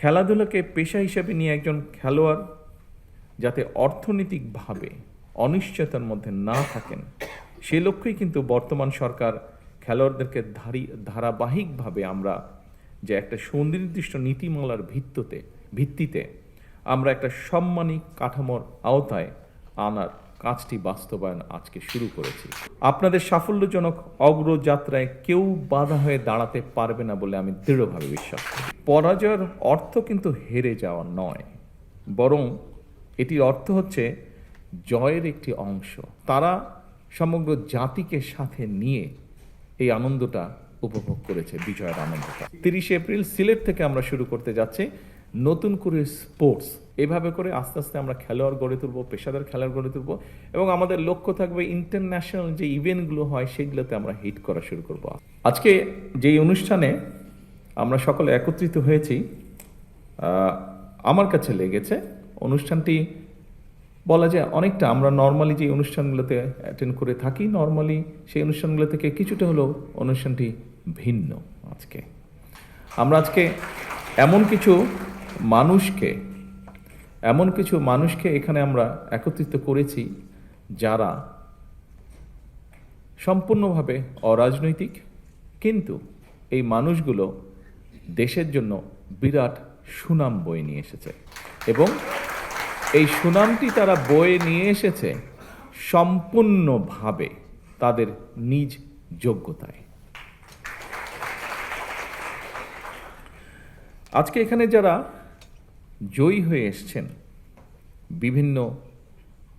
খেলাধুলাকে পেশা হিসেবে নিয়ে একজন খেলোয়াড় যাতে অর্থনৈতিকভাবে অনিশ্চয়তার মধ্যে না থাকেন, সে লক্ষ্যেই কিন্তু বর্তমান সরকার খেলোয়াড়দেরকে ধারাবাহিকভাবে আমরা যে একটা সুনির্দিষ্ট নীতিমালার ভিত্তিতে আমরা একটা সম্মানী কাঠামোর আওতায় আনার কাজটি বাস্তবায়ন আজকে শুরু করেছি। আপনাদের সাফল্যজনক অগ্রযাত্রায় কেউ বাধা হয়ে দাঁড়াতে পারবে না বলে আমি দৃঢ়ভাবে বিশ্বাস করি। পরাজয়ের অর্থ কিন্তু হেরে যাওয়া নয়, বরং এটির অর্থ হচ্ছে জয়ের একটি অংশ। তারা সমগ্র জাতিকে সাথে নিয়ে এই আনন্দটা উপভোগ করেছে, বিজয়ের আনন্দটা। 30 এপ্রিল সিলেট থেকে আমরা শুরু করতে যাচ্ছি নতুন করে স্পোর্টস। এভাবে করে আস্তে আস্তে আমরা খেলোয়াড় গড়ে তুলব, পেশাদার খেলোয়াড় গড়ে তুলব, এবং আমাদের লক্ষ্য থাকবে ইন্টারন্যাশনাল যে ইভেন্টগুলো হয় সেগুলোতে আমরা হিট করা শুরু করব। আজকে যেই অনুষ্ঠানে আমরা সকলে একত্রিত হয়েছি, আমার কাছে লেগেছে অনুষ্ঠানটি বলা যায় অনেকটা আমরা নর্মালি যে অনুষ্ঠানগুলোতে অ্যাটেন্ড করে থাকি, নর্মালি সেই অনুষ্ঠানগুলো থেকে কিছুটা হলেও অনুষ্ঠানটি ভিন্ন। আমরা আজকে এমন কিছু মানুষকে এখানে আমরা একত্রিত করেছি যারা সম্পূর্ণভাবে অরাজনৈতিক, কিন্তু এই মানুষগুলো দেশের জন্য বিরাট সুনাম বয়ে নিয়ে এসেছে, এবং এই সুনামটি তারা বয়ে নিয়ে এসেছে সম্পূর্ণভাবে তাদের নিজ যোগ্যতায়। আজকে এখানে যারা জয়ী হয়ে এসছেন, বিভিন্ন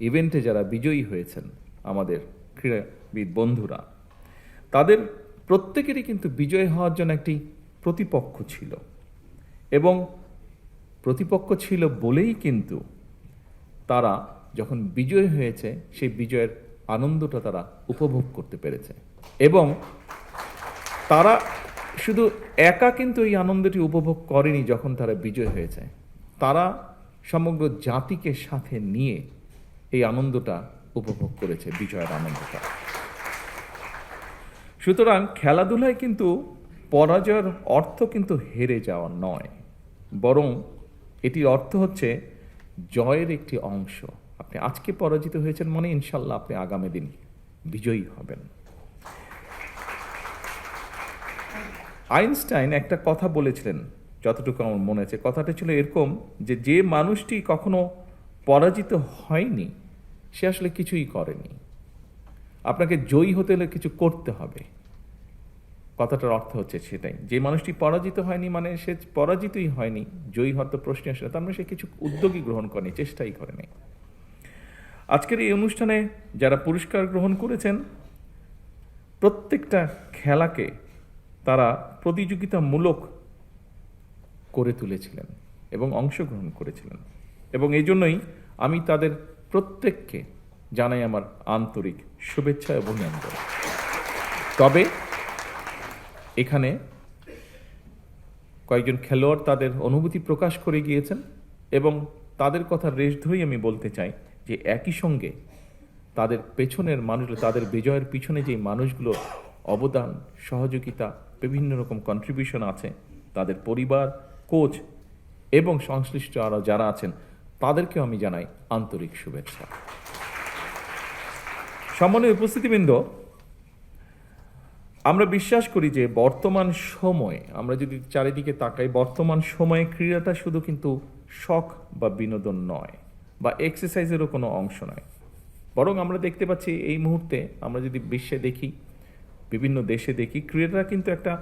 ইভেন্টে যারা বিজয়ী হয়েছেন, আমাদের ক্রীড়াবিদ বন্ধুরা, তাদের প্রত্যেকেরই কিন্তু বিজয় হওয়ার জন্য একটি প্রতিপক্ষ ছিল, এবং প্রতিপক্ষ ছিল বলেই কিন্তু তারা যখন বিজয় হয়েছে সেই বিজয়ের আনন্দটা তারা উপভোগ করতে পেরেছে। এবং তারা শুধু একা কিন্তু এই আনন্দটি উপভোগ করেনি। যখন তারা বিজয় হয়েছে, তারা সমগ্র জাতিকে সাথে নিয়ে এই আনন্দটা উপভোগ করেছে, বিজয়ের আনন্দটা। সুতরাং খেলাধুলায় কিন্তু পরাজয়ের অর্থ কিন্তু হেরে যাওয়া নয়, বরং এটির অর্থ হচ্ছে জয়ের একটি অংশ। আপনি আজকে পরাজিত হয়েছেন মানে ইনশাল্লাহ আপনি আগামী দিন বিজয়ী হবেন। আইনস্টাইন একটা কথা বলেছিলেন, যতটুকু আমার মনে আছে, কথাটা ছিল এরকম যে যে মানুষটি কখনো পরাজিত হয়নি সে আসলে কিছুই করেনি। আপনাকে জয়ী হতে হলে কিছু করতে হবে। কথাটার অর্থ হচ্ছে সেটাই, যে মানুষটি পরাজিত হয়নি মানে সে পরাজিতই হয়নি, জয়ী হওয়ার তো প্রশ্ন আসে না, তার মানে সে কিছু উদ্যোগই গ্রহণ করেনি, চেষ্টাই করেনি। আজকের এই অনুষ্ঠানে যারা পুরস্কার গ্রহণ করেছেন, প্রত্যেকটা খেলাকে তারা প্রতিযোগিতামূলক করে তুলেছিলেন এবং অংশগ্রহণ করেছিলেন, এবং এই জন্যই আমি তাদের প্রত্যেককে জানাই আমার আন্তরিক শুভেচ্ছা এবং অভিনন্দন। তবে এখানে কয়েকজন খেলোয়াড় তাদের অনুভূতি প্রকাশ করে গিয়েছেন, এবং তাদের কথা রেশ ধরেই আমি বলতে চাই যে একই সঙ্গে তাদের পেছনের মানুষগুলো, তাদের বিজয়ের পিছনে যে মানুষগুলোর অবদান, সহযোগিতা, বিভিন্ন রকম কন্ট্রিবিউশন আছে, তাদের পরিবার, কোচ এবং সংশ্লিষ্ট আরও যারা আছেন, তাদেরকেও আমি জানাই আন্তরিক শুভেচ্ছা। সম্মানীয় উপস্থিতিবৃন্দ, আমরা বিশ্বাস করি যে বর্তমান সময়ে, আমরা যদি চারিদিকে তাকাই, বর্তমান সময়ে ক্রীড়াটা শুধু কিন্তু শখ বা বিনোদন নয়, বা এক্সারসাইজেরও কোনো অংশ নয়, বরং আমরা দেখতে পাচ্ছি এই মুহূর্তে আমরা যদি বিশ্বে দেখি, বিভিন্ন দেশে দেখি, ক্রীড়াটা কিন্তু একটা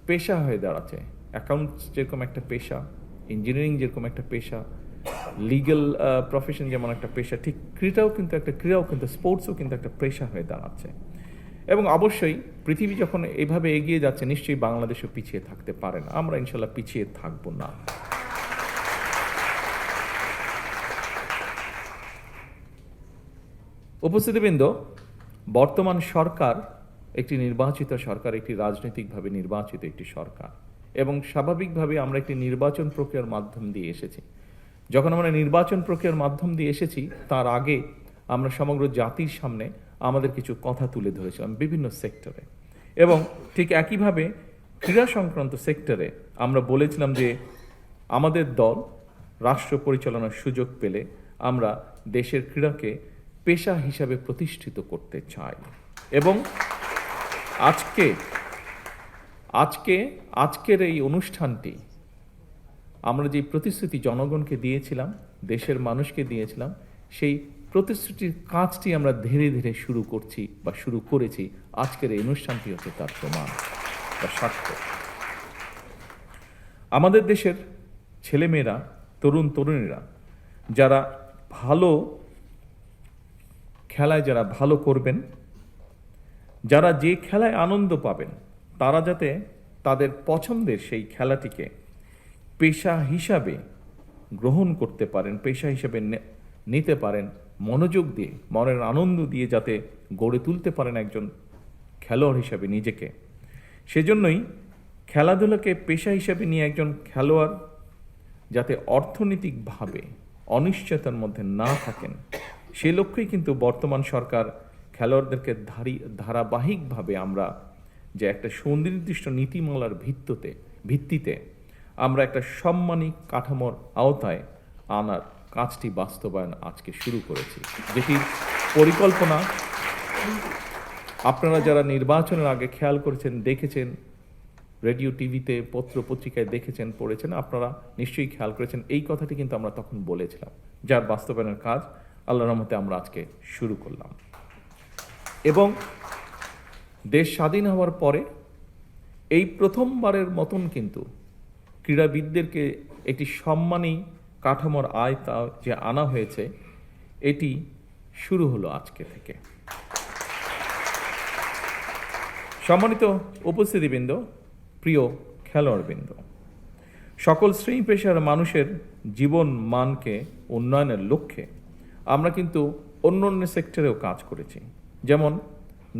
পেশা হয়ে দাঁড়াচ্ছে। অ্যাকাউন্টস যেরকম একটা পেশা, ইঞ্জিনিয়ারিং যেরকম একটা পেশা, লিগ্যাল প্রফেশন যেমন একটা পেশা, ঠিক ক্রীড়াও কিন্তু স্পোর্টসও কিন্তু একটা পেশা হয়ে দাঁড়াচ্ছে। এবং অবশ্যই পৃথিবী যখন এভাবে এগিয়ে যাচ্ছে, নিশ্চয়ই বাংলাদেশও পিছিয়ে থাকতে পারে না। আমরা ইনশাল্লাহ পিছিয়ে থাকবো না। উপস্থিতিবৃন্দ, বর্তমান সরকার একটি নির্বাচিত সরকার, একটি রাজনৈতিকভাবে নির্বাচিত একটি সরকার, এবং স্বাভাবিকভাবে আমরা একটি নির্বাচন প্রক্রিয়ার মাধ্যম দিয়ে এসেছি। যখন আমরা নির্বাচন প্রক্রিয়ার মাধ্যম দিয়ে এসেছি, তার আগে আমরা সমগ্র জাতির সামনে আমাদের কিছু কথা তুলে ধরেছিলাম বিভিন্ন সেক্টরে, এবং ঠিক একইভাবে ক্রীড়া সংক্রান্ত সেক্টরে আমরা বলেছিলাম যে আমাদের দল রাষ্ট্র পরিচালনার সুযোগ পেলে আমরা দেশের ক্রীড়াকে পেশা হিসাবে প্রতিষ্ঠিত করতে চাই। এবং আজকের এই অনুষ্ঠানটি আমরা যে প্রতিশ্রুতি জনগণকে দিয়েছিলাম, দেশের মানুষকে দিয়েছিলাম, সেই প্রতিশ্রুতির কাজটি আমরা ধীরে ধীরে শুরু করছি বা শুরু করেছি। আজকের এই অনুষ্ঠানটি হচ্ছে তার প্রমাণ বা সাক্ষ্য। আমাদের দেশের ছেলেমেয়েরা, তরুণ তরুণীরা যারা ভালো খেলায় যারা ভালো করবেন, যারা যে খেলায় আনন্দ পাবেন, তারা যাতে তাদের পছন্দের সেই খেলাটিকে পেশা হিসাবে গ্রহণ করতে পারেন, পেশা হিসাবে নিতে পারেন, মনোযোগ দিয়ে, মনের আনন্দ দিয়ে যাতে গড়ে তুলতে পারেন একজন খেলোয়াড় হিসাবে নিজেকে। সেজন্যই খেলাধুলাকে পেশা হিসাবে নিয়ে একজন খেলোয়াড় যাতে অর্থনৈতিকভাবে অনিশ্চয়তার মধ্যে না থাকেন, সে লক্ষ্যেই কিন্তু বর্তমান সরকার খেলোয়াড়দেরকে ধারাবাহিকভাবে আমরা যে একটা সুনির্দিষ্ট নীতিমালার ভিত্তিতে আমরা একটা সম্মানী কাঠামোর আওতায় আনার কাজটি বাস্তবায়ন আজকে শুরু করেছি, যেটির পরিকল্পনা আপনারা যারা নির্বাচনের আগে খেয়াল করেছেন, দেখেছেন, রেডিও টিভিতে পত্র পত্রিকায় দেখেছেন, পড়েছেন, আপনারা নিশ্চয়ই খেয়াল করেছেন। এই কথাটি কিন্তু আমরা তখন বলেছিলাম, যার বাস্তবায়নের কাজ আল্লাহর রহমতে আমরা আজকে শুরু করলাম। এবং দেশ স্বাধীন হওয়ার পরে এই প্রথমবারের মতন কিন্তু ক্রীড়াবিদদেরকে একটি সম্মানী কাঠামোর আয়তা যে আনা হয়েছে, এটি শুরু হলো আজকে থেকে। সম্মানিত উপস্থিতিবৃন্দ, প্রিয় খেলোয়াড়বৃন্দ, সকল শ্রেণী পেশার মানুষের জীবন মানকে উন্নয়নের লক্ষ্যে আমরা কিন্তু অন্য সেক্টরেও কাজ করেছি। যেমন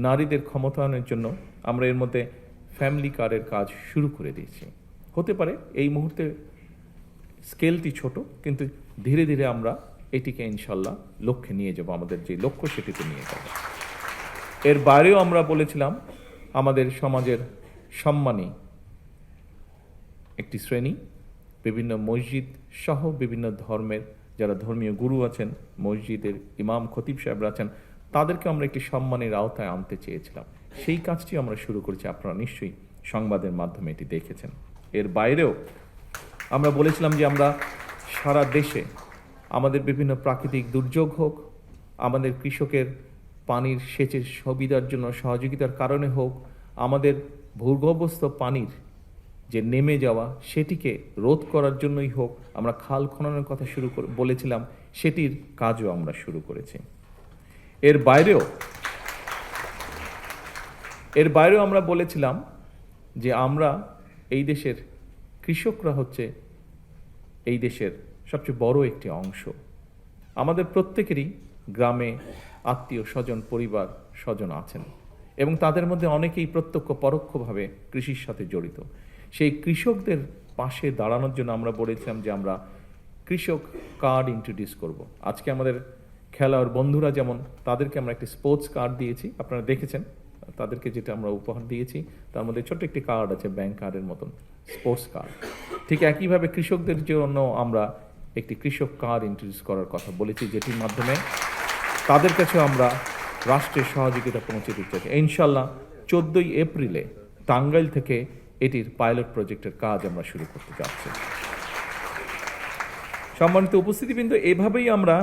নারীদের ক্ষমতায়নের জন্য আমরা এর মধ্যে ফ্যামিলি কার্ডের কাজ শুরু করে দিয়েছি। হতে পারে এই মুহূর্তে স্কেলটি ছোট, কিন্তু ধীরে ধীরে আমরা এটিকে ইনশাল্লাহ লক্ষ্যে নিয়ে যাব, আমাদের যে লক্ষ্য সেটিতে নিয়ে যাব। এর বাইরেও আমরা বলেছিলাম আমাদের সমাজের সম্মানী একটি শ্রেণী, বিভিন্ন মসজিদ সহ বিভিন্ন ধর্মের যারা ধর্মীয় গুরু আছেন, মসজিদের ইমাম খতিব সাহেবরা আছেন, তাদেরকে আমরা একটি সম্মানের আওতায় আনতে চেয়েছিলাম। সেই কাজটি আমরা শুরু করেছি, আপনারা নিশ্চয়ই সংবাদের মাধ্যমে এটি দেখেছেন। এর বাইরেও আমরা বলেছিলাম যে আমরা সারা দেশে আমাদের বিভিন্ন প্রাকৃতিক দুর্যোগ হোক, আমাদের কৃষকের পানির সেচের সুবিধার জন্য সহযোগিতার কারণে হোক, আমাদের ভূগর্ভস্থ পানির যে নেমে যাওয়া সেটিকে রোধ করার জন্যই হোক, আমরা খাল খননের কথা বলেছিলাম, সেটির কাজও আমরা শুরু করেছি। এর বাইরেও আমরা বলেছিলাম যে আমরা এই দেশের কৃষকরা হচ্ছে এই দেশের সবচেয়ে বড় একটি অংশ। আমাদের প্রত্যেকেরই গ্রামে আত্মীয় স্বজন, পরিবার স্বজন আছেন এবং তাদের মধ্যে অনেকেই প্রত্যক্ষ পরোক্ষভাবে কৃষির সাথে জড়িত। সেই কৃষকদের পাশে দাঁড়ানোর জন্য আমরা বলেছিলাম যে আমরা কৃষক কার্ড ইন্ট্রোডিউস করব। আজকে আমাদের খেলোয়াড় বন্ধুরা যেমন, তাদেরকে আমরা একটি স্পোর্টস কার্ড দিয়েছি, আপনারা দেখেছেন তাদেরকে যেটা আমরা উপহার দিয়েছি, তার মধ্যে ছোট্ট একটি কার্ড আছে, ব্যাংক কার্ডের মতন স্পোর্টস কার্ড। ঠিক একইভাবে কৃষকদের জন্য আমরা একটি কৃষক কার্ড ইন্ট্রোডিউস করার কথা বলেছি, যেটির মাধ্যমে তাদের কাছে আমরা রাষ্ট্রের সহযোগিতা পৌঁছে দিতে চাই। ইনশাল্লাহ 14ই এপ্রিলে টাঙ্গাইল থেকে এটির পাইলট প্রজেক্টের কাজ আমরা শুরু করতে যাচ্ছি। সম্মানিত উপস্থিতিবৃন্দ, এভাবেই আমরা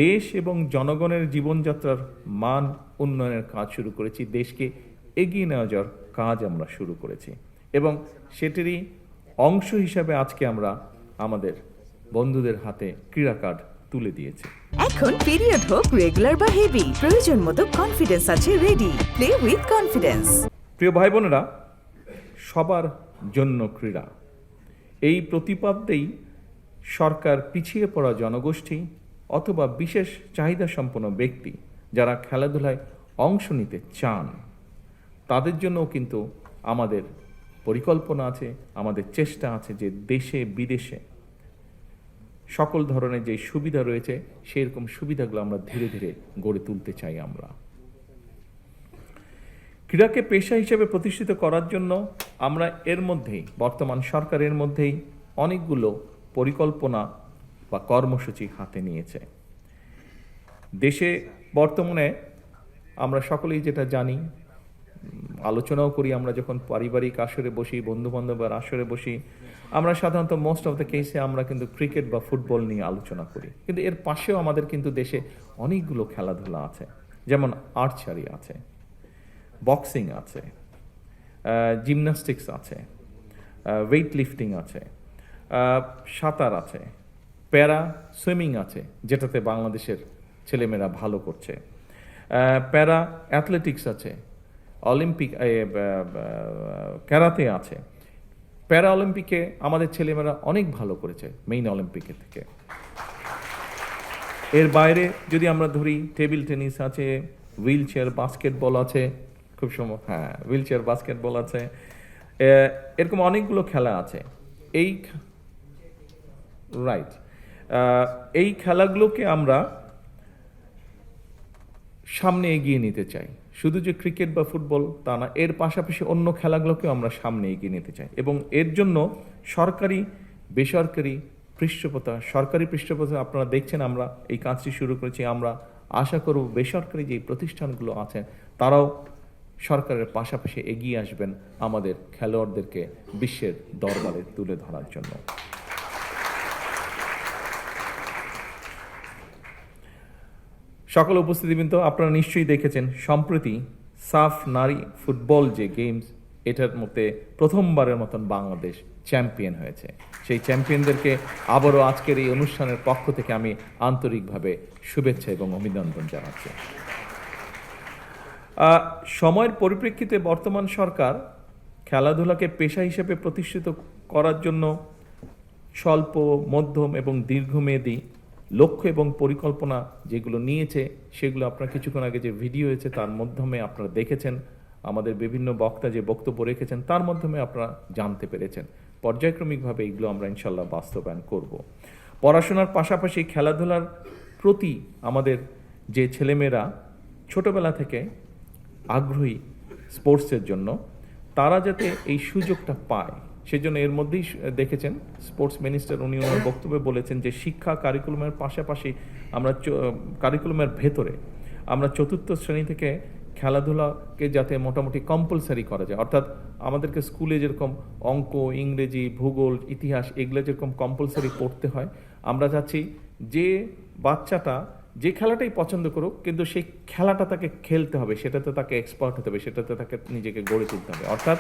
দেশ এবং জনগণের জীবনযাত্রার মান উন্নয়নের কাজ শুরু করেছি, দেশকে এগিয়ে নেওয়া যাওয়ার কাজ আমরা শুরু করেছি এবং সেটিরই অংশ হিসাবে আজকে আমরা আমাদের বন্ধুদের হাতে ক্রীড়া কার্ড তুলে দিয়েছি। এখন পিরিয়ড হোক রেগুলার বা হেভি, প্রয়োজন মতো কনফিডেন্স আছে রেডি। Play with confidence. প্রিয় ভাই বোনেরা, সবার জন্য ক্রীড়া, এই প্রতিপাদ্যেই সরকার পিছিয়ে পড়া জনগোষ্ঠী অথবা বিশেষ চাহিদা সম্পন্ন ব্যক্তি যারা খেলাধুলায় অংশ নিতে চান, তাদের জন্যও কিন্তু আমাদের পরিকল্পনা আছে, আমাদের চেষ্টা আছে যে দেশে বিদেশে সকল ধরনের যে সুবিধা রয়েছে সেরকম সুবিধাগুলো আমরা ধীরে ধীরে গড়ে তুলতে চাই। আমরা ক্রীড়াকে পেশা হিসেবে প্রতিষ্ঠিত করার জন্য আমরা এর মধ্যেই, বর্তমান সরকারের মধ্যেই অনেকগুলো পরিকল্পনা বা কর্মসূচি হাতে নিয়েছে। দেশে বর্তমানে আমরা সকলেই যেটা জানি, আলোচনাও করি আমরা যখন পারিবারিক আসরে বসি, বন্ধুবান্ধবের আসরে বসি, আমরা সাধারণত মোস্ট অফ দ্য কেসে আমরা কিন্তু ক্রিকেট বা ফুটবল নিয়ে আলোচনা করি। কিন্তু এর পাশেও আমাদের কিন্তু দেশে অনেকগুলো খেলাধুলা আছে, যেমন আর্চারি আছে, বক্সিং আছে, জিমন্যাস্টিক্স আছে, ওয়েট লিফটিং আছে, সাঁতার আছে, প্যারা সুইমিং আছে, যেটাতে বাংলাদেশের ছেলেমেয়েরা ভালো করছে, প্যারা অ্যাথলেটিক্স আছে, অলিম্পিক ক্যারাতে আছে। প্যারা অলিম্পিকে আমাদের ছেলেমেয়েরা অনেক ভালো করেছে মেইন অলিম্পিকের থেকে। এর বাইরে যদি আমরা ধরি, টেবিল টেনিস আছে, হুইল চেয়ার বাস্কেটবল আছে, খুব সম্ভব, হ্যাঁ, হুইল চেয়ার বাস্কেটবল আছে, এরকম অনেকগুলো খেলা আছে। এই খেলাগুলোকে আমরা সামনে এগিয়ে নিতে চাই। শুধু যে ক্রিকেট বা ফুটবল তা না, এর পাশাপাশি অন্য খেলাগুলোকেও আমরা সামনে এগিয়ে নিতে চাই, এবং এর জন্য সরকারি বেসরকারি পৃষ্ঠপোষকতা, সরকারি পৃষ্ঠপোষকতা আপনারা দেখছেন আমরা এই কাজটি শুরু করেছি। আমরা আশা করব বেসরকারি যে প্রতিষ্ঠানগুলো আছে তারাও সরকারের পাশাপাশি এগিয়ে আসবেন আমাদের খেলোয়াড়দেরকে বিশ্বের দরবারে তুলে ধরার জন্য। সকল উপস্থিতিবৃন্দ, আপনারা নিশ্চয়ই দেখেছেন সম্প্রতি সাফ নারী ফুটবল যে গেমস, এটার মধ্যে প্রথমবারের মতন বাংলাদেশ চ্যাম্পিয়ন হয়েছে। সেই চ্যাম্পিয়নদেরকে আবারও আজকের এই অনুষ্ঠানের পক্ষ থেকে আমি আন্তরিকভাবে শুভেচ্ছা এবং অভিনন্দন জানাচ্ছি। সময়ের পরিপ্রেক্ষিতে বর্তমান সরকার খেলাধুলাকে পেশা হিসেবে প্রতিষ্ঠিত করার জন্য স্বল্প, মধ্যম এবং দীর্ঘমেয়াদী লক্ষ্য এবং পরিকল্পনা যেগুলো নিয়েছে, সেগুলো আপনারা কিছুক্ষণ আগে যে ভিডিও হয়েছে তার মাধ্যমে আপনারা দেখেছেন। আমাদের বিভিন্ন বক্তা যে বক্তব্য রেখেছেন তার মাধ্যমে আপনারা জানতে পেরেছেন। পর্যায়ক্রমিকভাবে এগুলো আমরা ইনশাল্লাহ বাস্তবায়ন করব। পড়াশোনার পাশাপাশি খেলাধুলার প্রতি আমাদের যে ছেলেমেয়েরা ছোটবেলা থেকে আগ্রহী স্পোর্টসের জন্য, তারা যাতে এই সুযোগটা পায়, সেজন্য এর মধ্যেই দেখেছেন স্পোর্টস মিনিস্টার উনি ওনার বক্তব্যে বলেছেন যে শিক্ষা কারিকুলামের পাশাপাশি আমরা কারিকুলামের ভেতরে আমরা চতুর্থ শ্রেণী থেকে খেলাধুলাকে যাতে মোটামুটি কম্পালসারি করা যায়। অর্থাৎ আমাদেরকে স্কুলে যেরকম অঙ্ক, ইংরেজি, ভূগোল, ইতিহাস এগুলো যেরকম কম্পালসারি পড়তে হয়, আমরা চাচ্ছি যে বাচ্চাটা যে খেলাটাই পছন্দ করুক, কিন্তু সেই খেলাটা তাকে খেলতে হবে, সেটাতে তাকে এক্সপার্ট হতে হবে, সেটাতে তাকে নিজেকে গড়ে তুলতে হবে। অর্থাৎ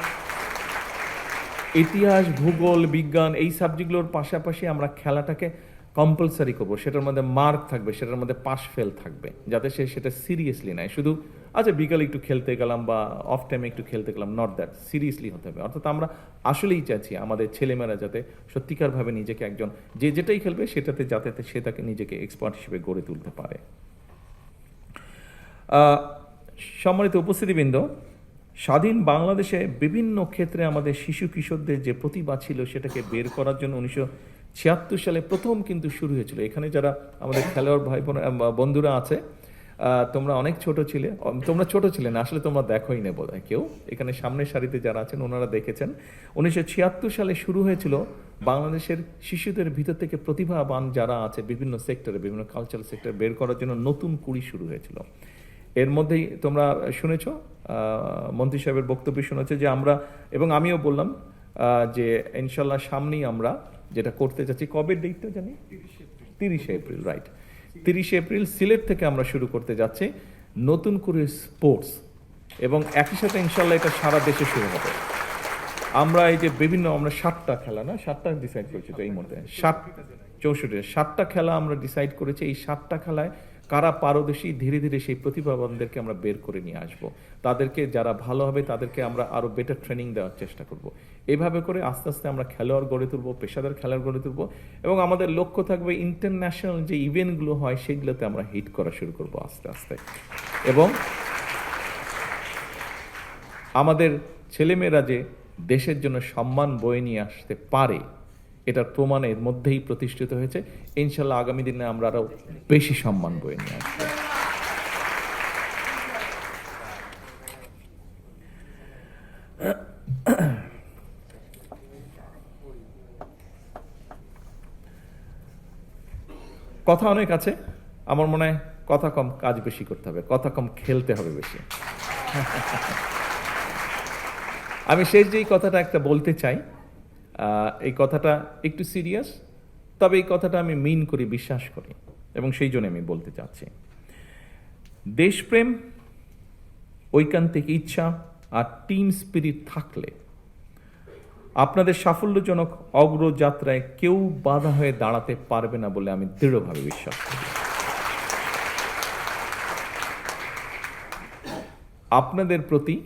ইতিহাস, ভূগোল, বিজ্ঞান এই সাবজেক্টগুলোর পাশাপাশি আমরা খেলাটাকে কম্পালসারি করবো, সেটার মধ্যে মার্ক থাকবে, সেটার মধ্যে পাস ফেল থাকবে, যাতে সে সেটা সিরিয়াসলি নেয়। শুধু আচ্ছা বিকালে একটু খেলতে গেলাম বা অফ টাইমে একটু খেলতে গেলাম, নট দ্যাট, সিরিয়াসলি হতে হবে। অর্থাৎ আমরা আসলেই চাইছি আমাদের ছেলেমেয়েরা যাতে সত্যিকারভাবে নিজেকে একজন যে যেটাই খেলবে সেটাতে যাতে সে তাকে নিজেকে এক্সপার্ট হিসেবে গড়ে তুলতে পারে। সম্মানিত উপস্থিতিবৃন্দ, স্বাধীন বাংলাদেশে বিভিন্ন ক্ষেত্রে আমাদের শিশু কিশোরদের যে প্রতিভা ছিল সেটাকে বের করার জন্য 1976 সালে প্রথম কিন্তু শুরু হয়েছিল। এখানে যারা আমাদের খেলোয়াড় ভাই বোন বন্ধুরা আছে, তোমরা অনেক ছোট ছিলে, তোমরা ছোট ছিলে না আসলে, তোমরা দেখোই না বোধ হয় কেউ, এখানে সামনের সারিতে যারা আছেন ওনারা দেখেছেন। 1976 সালে শুরু হয়েছিল বাংলাদেশের শিশুদের ভিতর থেকে প্রতিভাবান যারা আছে বিভিন্ন সেক্টরে, বিভিন্ন কালচারাল সেক্টরে বের করার জন্য নতুন কুড়ি শুরু হয়েছিল। এর মধ্যেই তোমরা শুনেছ, মন্ত্রী সাহেবের বক্তব্য শুনেছে যে আমরা, এবং আমিও বললাম যে ইনশাল্লাহ সামনেই আমরা যেটা করতে যাচ্ছি, কবে ডেটটা জানি, 30 এপ্রিল, রাইট, 30 এপ্রিল সিলেট থেকে আমরা শুরু করতে যাচ্ছি নতুন করে স্পোর্টস, এবং একই সাথে ইনশাল্লাহ এটা সারা দেশে শুরু হবে। আমরা এই যে বিভিন্ন আমরা 7টা খেলা না 7টা ডিসাইড করেছি তো এই মধ্যে 7টা খেলা আমরা ডিসাইড করেছি। এই 7টা খেলায় কারা পারদর্শী, ধীরে ধীরে সেই প্রতিভাবানদেরকে আমরা বের করে নিয়ে আসব। তাদেরকে যারা ভালো হবে তাদেরকে আমরা আরও বেটার ট্রেনিং দেওয়ার চেষ্টা করব। এভাবে করে আস্তে আস্তে আমরা খেলোয়াড় গড়ে তুলব, পেশাদার খেলোয়াড় গড়ে তুলব, এবং আমাদের লক্ষ্য থাকবে ইন্টারন্যাশনাল যে ইভেন্টগুলো হয় সেগুলোতে আমরা হিট করা শুরু করব আস্তে আস্তে। এবং আমাদের ছেলেমেয়েরা যে দেশের জন্য সম্মান বয়ে নিয়ে আসতে পারে, এটার প্রমাণ এর মধ্যেই প্রতিষ্ঠিত হয়েছে। ইনশাল্লাহ আগামী দিনে আমরা আরও বেশি সম্মান বয়ে নিয়ে আসবো। কথা অনেক আছে, আমার মনে হয় কথা কম কাজ বেশি করতে হবে, কথা কম খেলতে হবে বেশি। আমি শেষ যেই কথাটা একটা বলতে চাই, এই কথাটা একটু সিরিয়াস, তবে এই কথাটা আমি মিন করি, বিশ্বাস করি, এবং সেই জন্য আমি বলতে চাচ্ছি। দেশপ্রেম, ঐকান্তিক ইচ্ছা আর টিম স্পিরিট থাকলে আপনাদের সাফল্যজনক অগ্রযাত্রায় কেউ বাধা হয়ে দাঁড়াতে পারবে না বলে আমি দৃঢ়ভাবে বিশ্বাস করি। আপনাদের প্রতি,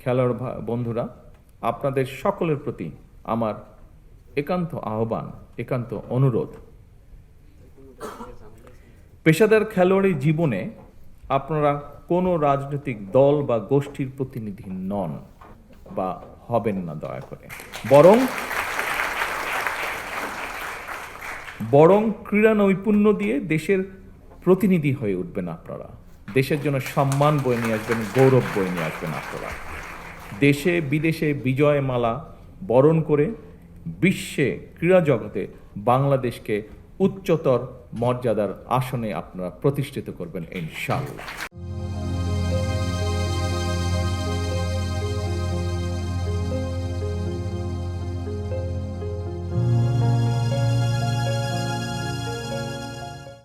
খেলোয়াড় বন্ধুরা, আপনাদের সকলের প্রতি আমার একান্ত আহ্বান, একান্ত অনুরোধ, পেশাদার খেলোয়াড়ি জীবনে আপনারা কোনো রাজনৈতিক দল বা গোষ্ঠীর প্রতিনিধি নন বা হবেন না দয়া করে, বরং ক্রীড়া নৈপুণ্য দিয়ে দেশের প্রতিনিধি হয়ে উঠবেন আপনারা। দেশের জন্য সম্মান বয়ে নিয়ে আসবেন, গৌরব বয়ে নিয়ে আসবেন আপনারা। দেশে বিদেশে বিজয় মালা বরণ করে বিশ্বে ক্রীড়া জগতে বাংলাদেশকে উচ্চতর মর্যাদার আসনে আপনারা প্রতিষ্ঠিত করবেন ইনশাআল্লাহ।